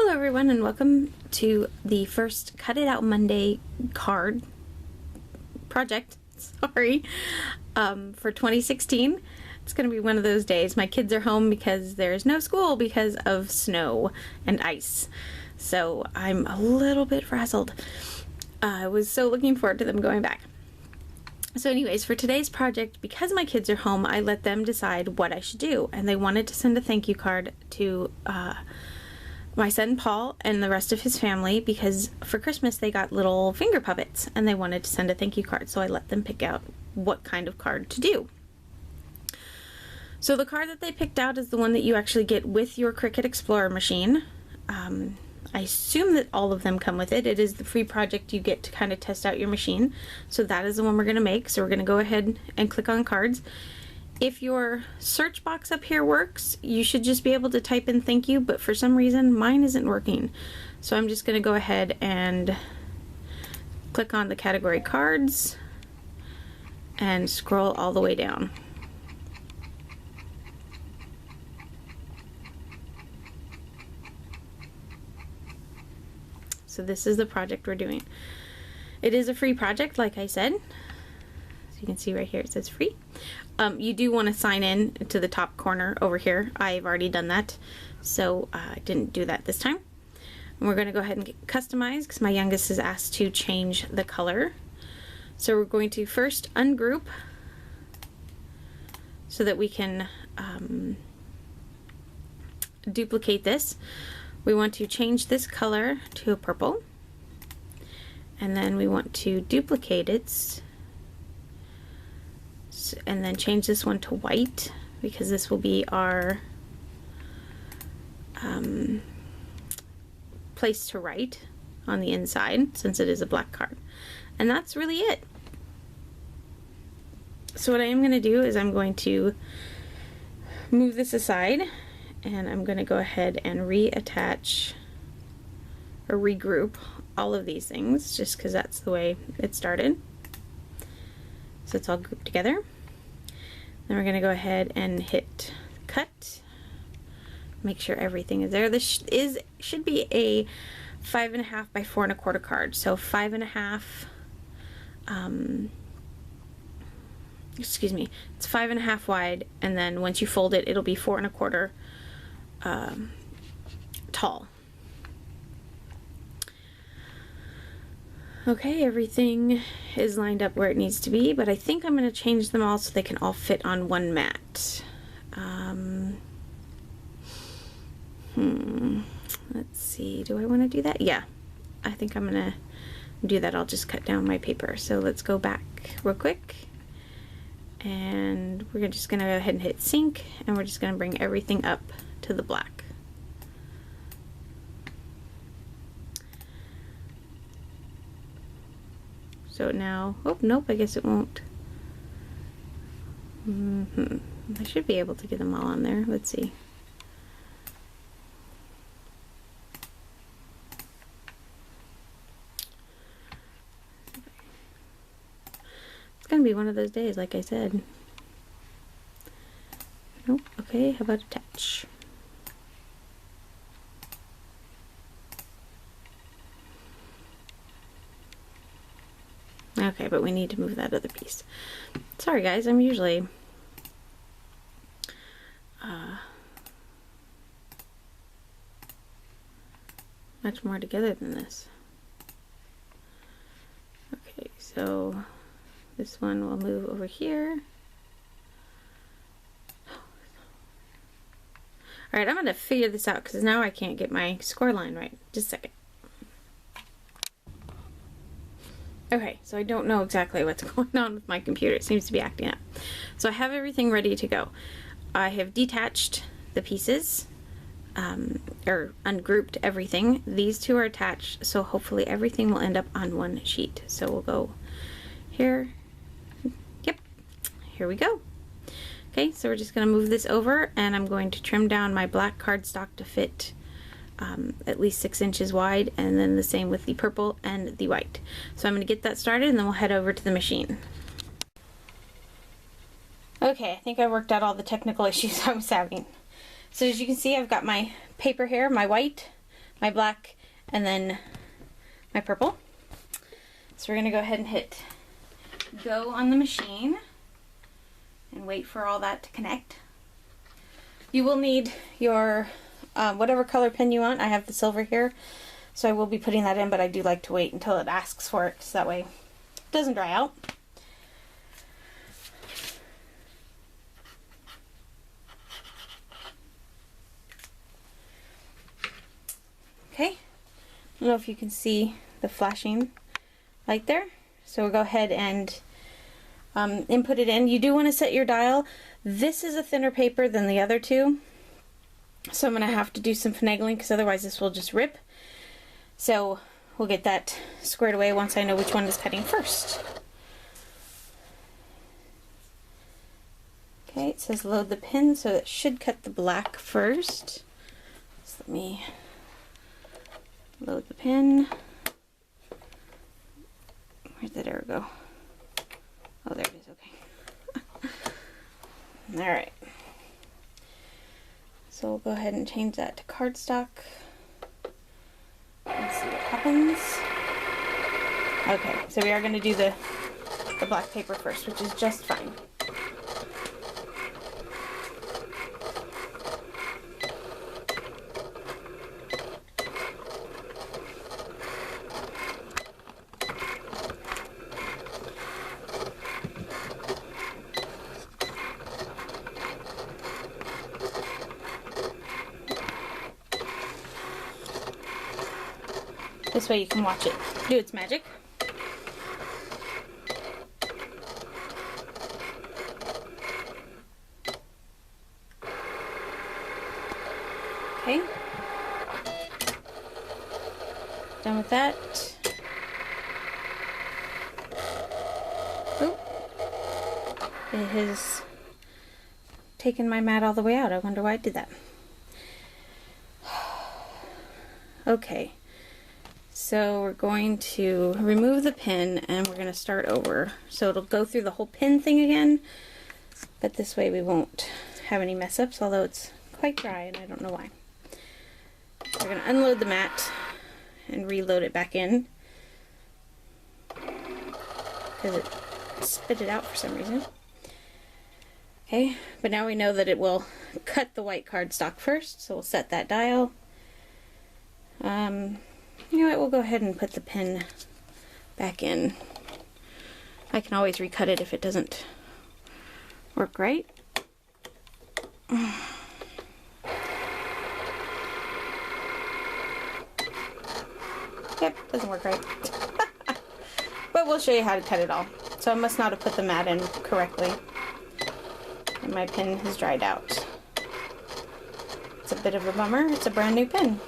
Hello everyone and welcome to the first Cut It Out Monday card project, for 2016. It's going to be one of those days. My kids are home because there's no school because of snow and ice. So I'm a little bit frazzled. I was so looking forward to them going back. So anyways, for today's project, because my kids are home, I let them decide what I should do. And they wanted to send a thank you card to my son Paul and the rest of his family because for Christmas they got little finger puppets and they wanted to send a thank you card. So I let them pick out what kind of card to do. So the card that they picked out is the one that you actually get with your Cricut Explorer machine. I assume that all of them come with it. It is the free project you get to kind of test out your machine. So that is the one we're going to make. So we're going to go ahead and click on cards. If your search box up here works, you should just be able to type in thank you, but for some reason mine isn't working. So I'm just going to go ahead and click on the category cards and scroll all the way down. So this is the project we're doing. It is a free project, like I said. So you can see right here it says free. You do want to sign in to the top corner over here. I've already done that, so I didn't do that this time. And we're going to go ahead and customize because my youngest is asked to change the color. So we're going to first ungroup so that we can duplicate this. We want to change this color to a purple, and then we want to duplicate it and then change this one to white because this will be our place to write on the inside since it is a black card. And that's really it. So what I am going to do is I'm going to move this aside and I'm going to go ahead and reattach or regroup all of these things just because that's the way it started. So it's all grouped together. Then we're going to go ahead and hit cut. Make sure everything is there. This should be a 5.5 by 4 1/4 card. So 5.5. Excuse me. It's 5.5 wide, and then once you fold it, it'll be 4 1/4 tall. Okay, everything is lined up where it needs to be, but I think I'm going to change them all so they can all fit on one mat. Let's see, do I want to do that? Yeah, I think I'm going to do that. I'll just cut down my paper. So let's go back real quick, and we're just going to go ahead and hit sync, and we're just going to bring everything up to the black. So now, oh nope, I guess it won't. I should be able to get them all on there. Let's see. It's gonna be one of those days, like I said. Nope, okay, how about attach? Okay, but we need to move that other piece. Sorry guys, I'm usually much more together than this. Okay, so this one will move over here. Alright, I'm going to figure this out because now I can't get my score line right. Just a second. Okay, so I don't know exactly what's going on with my computer. It seems to be acting up. So I have everything ready to go. I have detached the pieces, or ungrouped everything. These two are attached, so hopefully everything will end up on one sheet. So we'll go here. Yep, here we go. Okay, so we're just going to move this over, and I'm going to trim down my black cardstock to fit at least 6 inches wide, and then the same with the purple and the white. So I'm going to get that started and then we'll head over to the machine. Okay, I think I worked out all the technical issues I was having. So as you can see, I've got my paper here, my white, my black, and then my purple. So we're going to go ahead and hit go on the machine and wait for all that to connect. You will need your whatever color pen you want. I have the silver here, so I will be putting that in, but I do like to wait until it asks for it, so that way it doesn't dry out. Okay, I don't know if you can see the flashing light there. So we'll go ahead and input it in. You do want to set your dial. This is a thinner paper than the other two, so I'm going to have to do some finagling because otherwise this will just rip. So we'll get that squared away once I know which one is cutting first. Okay, it says load the pin, so it should cut the black first. So let me load the pin. Where'd that arrow go? Oh, there it is, okay. Alright. So we'll go ahead and change that to cardstock. Let's see what happens. Okay, so we are going to do the black paper first, which is just fine. This way you can watch it do its magic. Okay. Done with that. Oop. It has taken my mat all the way out. I wonder why it did that. Okay. So we're going to remove the pin and we're going to start over. So it'll go through the whole pin thing again, but this way we won't have any mess ups, although it's quite dry and I don't know why. So we're going to unload the mat and reload it back in because it spit it out for some reason. Okay, but now we know that it will cut the white cardstock first, so we'll set that dial. You know what, we'll go ahead and put the pin back in. I can always recut it if it doesn't work right. Yep, doesn't work right. But we'll show you how to cut it all. So I must not have put the mat in correctly. And my pin has dried out. It's a bit of a bummer. It's a brand new pin.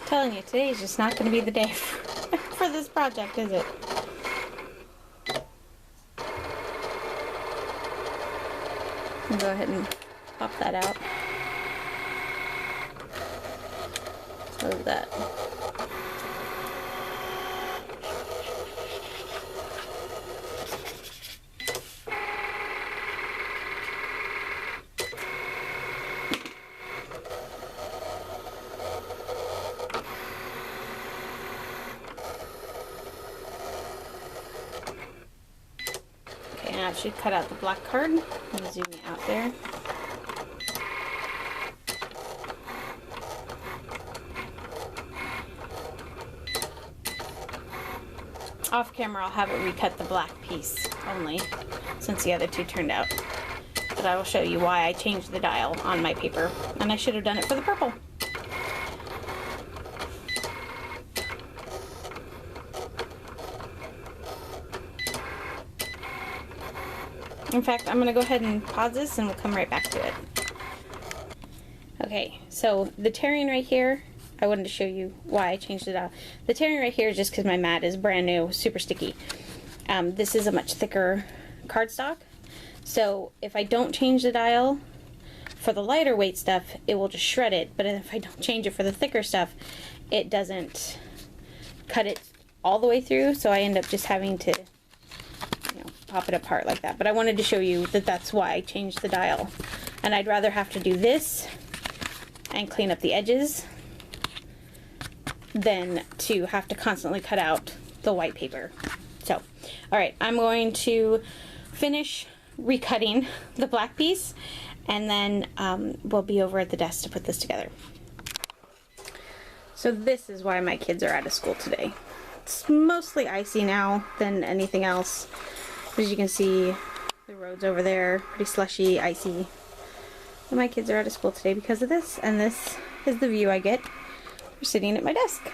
I'm telling you, today is just not going to be the day for this project, is it? I'll go ahead and pop that out. Close that. Now it should cut out the black card. Let me zoom it out there. Off camera I'll have it recut the black piece only, since the other two turned out. But I will show you why I changed the dial on my paper, and I should have done it for the purple. In fact, I'm going to go ahead and pause this and we'll come right back to it. Okay, so the tearing right here, I wanted to show you why I changed it out. The tearing right here is just because my mat is brand new, super sticky. This is a much thicker cardstock, so if I don't change the dial for the lighter weight stuff, it will just shred it, but if I don't change it for the thicker stuff, it doesn't cut it all the way through, so I end up just having to, you know, pop it apart like that. But I wanted to show you that that's why I changed the dial. And I'd rather have to do this and clean up the edges than to have to constantly cut out the white paper. So, alright, I'm going to finish recutting the black piece, and then we'll be over at the desk to put this together. So this is why my kids are out of school today. It's mostly icy now than anything else. As you can see, the road's over there, pretty slushy, icy. And my kids are out of school today because of this, and this is the view I get for sitting at my desk.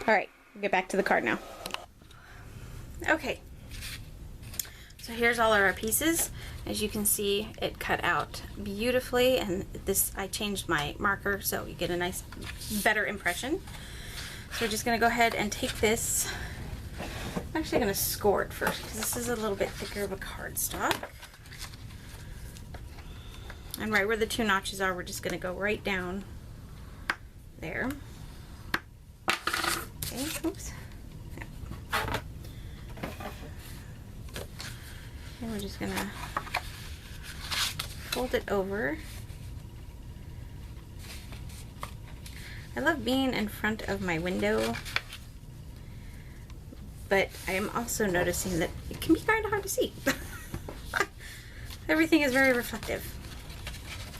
Alright, we'll get back to the card now. Okay, so here's all of our pieces. As you can see, it cut out beautifully, and this, I changed my marker so you get a nice, better impression. So we're just going to go ahead and take this. I'm actually going to score it first because this is a little bit thicker of a cardstock. And right where the two notches are, we're just going to go right down there. Okay, oops. And we're just going to fold it over. I love being in front of my window, but I am also noticing that it can be kind of hard to see. Everything is very reflective.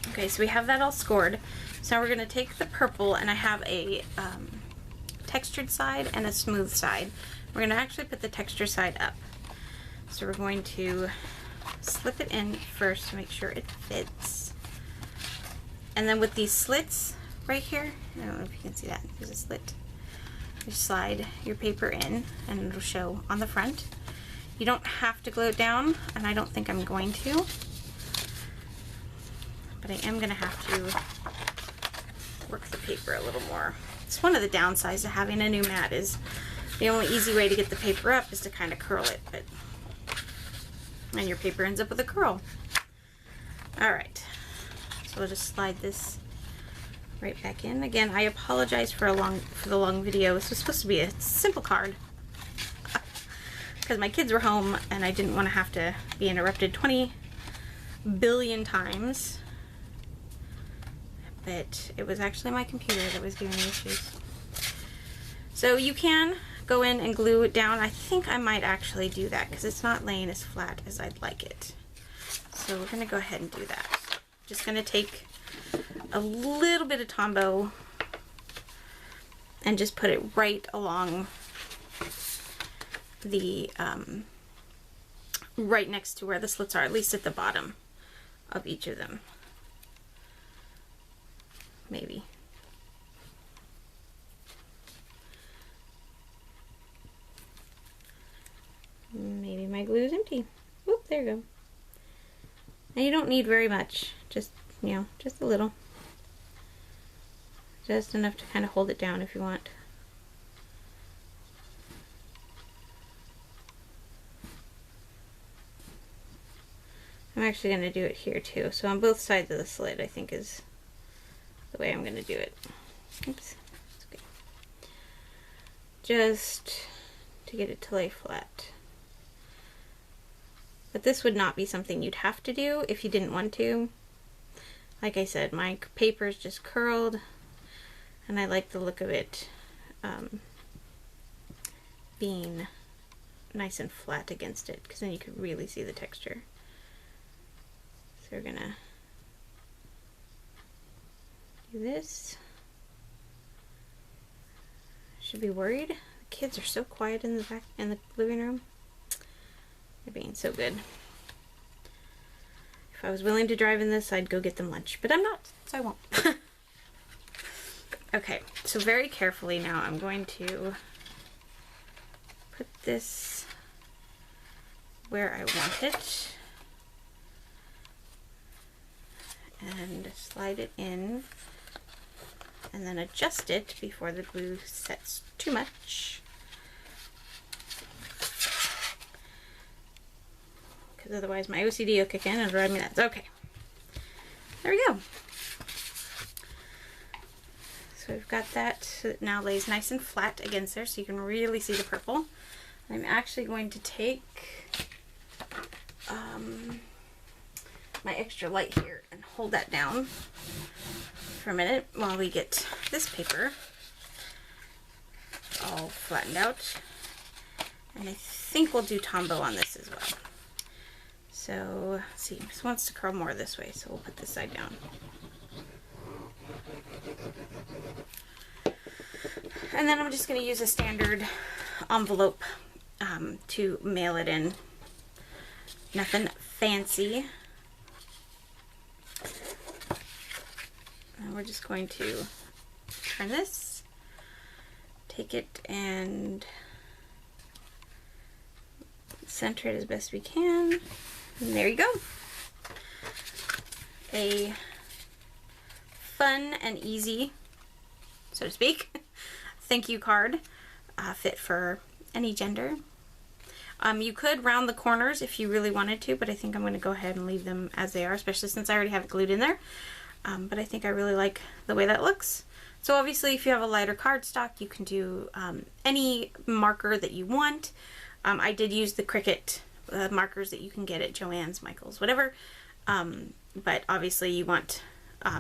Okay, so we have that all scored. So now we're going to take the purple, and I have a textured side and a smooth side. We're going to actually put the texture side up. So we're going to slip it in first to make sure it fits. And then with these slits right here, I don't know if you can see that, there's a slit. You slide your paper in and it'll show on the front. You don't have to glue it down, and I don't think I'm going to. But I am going to have to work the paper a little more. It's one of the downsides of having a new mat is the only easy way to get the paper up is to kind of curl it, and your paper ends up with a curl. Alright, so we'll just slide this right back in. Again, I apologize for the long video. This was supposed to be a simple card because my kids were home and I didn't want to have to be interrupted 20 billion times. But it was actually my computer that was giving me issues. So you can go in and glue it down. I think I might actually do that because it's not laying as flat as I'd like it. So we're going to go ahead and do that. Just going to take a little bit of Tombow and just put it right along the, right next to where the slits are, at least at the bottom of each of them. Maybe. Maybe my glue is empty. Oop, there you go. And you don't need very much. Just, you know, just a little. Just enough to kind of hold it down if you want. I'm actually going to do it here too. So on both sides of the slit, I think is the way I'm going to do it. Oops. That's okay. Just to get it to lay flat. But this would not be something you'd have to do if you didn't want to. Like I said, my paper is just curled, and I like the look of it being nice and flat against it, because then you can really see the texture. So we're gonna do this. Should be worried. The kids are so quiet in the back in the living room. They're being so good. If I was willing to drive in this, I'd go get them lunch, but I'm not, so I won't. Okay, so very carefully now I'm going to put this where I want it and slide it in and then adjust it before the glue sets too much, because otherwise my OCD will kick in and drive me nuts. Okay. there we go. So we've got that, so it now lays nice and flat against there so you can really see the purple. I'm actually going to take my extra light here and hold that down for a minute while we get this paper all flattened out. And I think we'll do Tombow on this as well. So, let's see, this wants to curl more this way, so we'll put this side down. And then I'm just going to use a standard envelope to mail it in. Nothing fancy. And we're just going to turn this, take it and center it as best we can. And there you go. A fun and easy, so to speak, thank you card, fit for any gender. You could round the corners if you really wanted to, but I think I'm going to go ahead and leave them as they are, especially since I already have it glued in there. But I think I really like the way that looks. So obviously if you have a lighter cardstock, you can do any marker that you want. I did use the Cricut markers that you can get at Joann's, Michael's, whatever. But obviously you want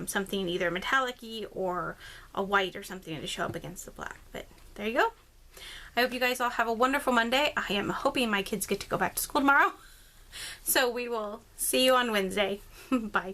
something either metallic-y or a white or something to show up against the black. But there you go. I hope you guys all have a wonderful Monday. I am hoping my kids get to go back to school tomorrow. So we will see you on Wednesday. Bye.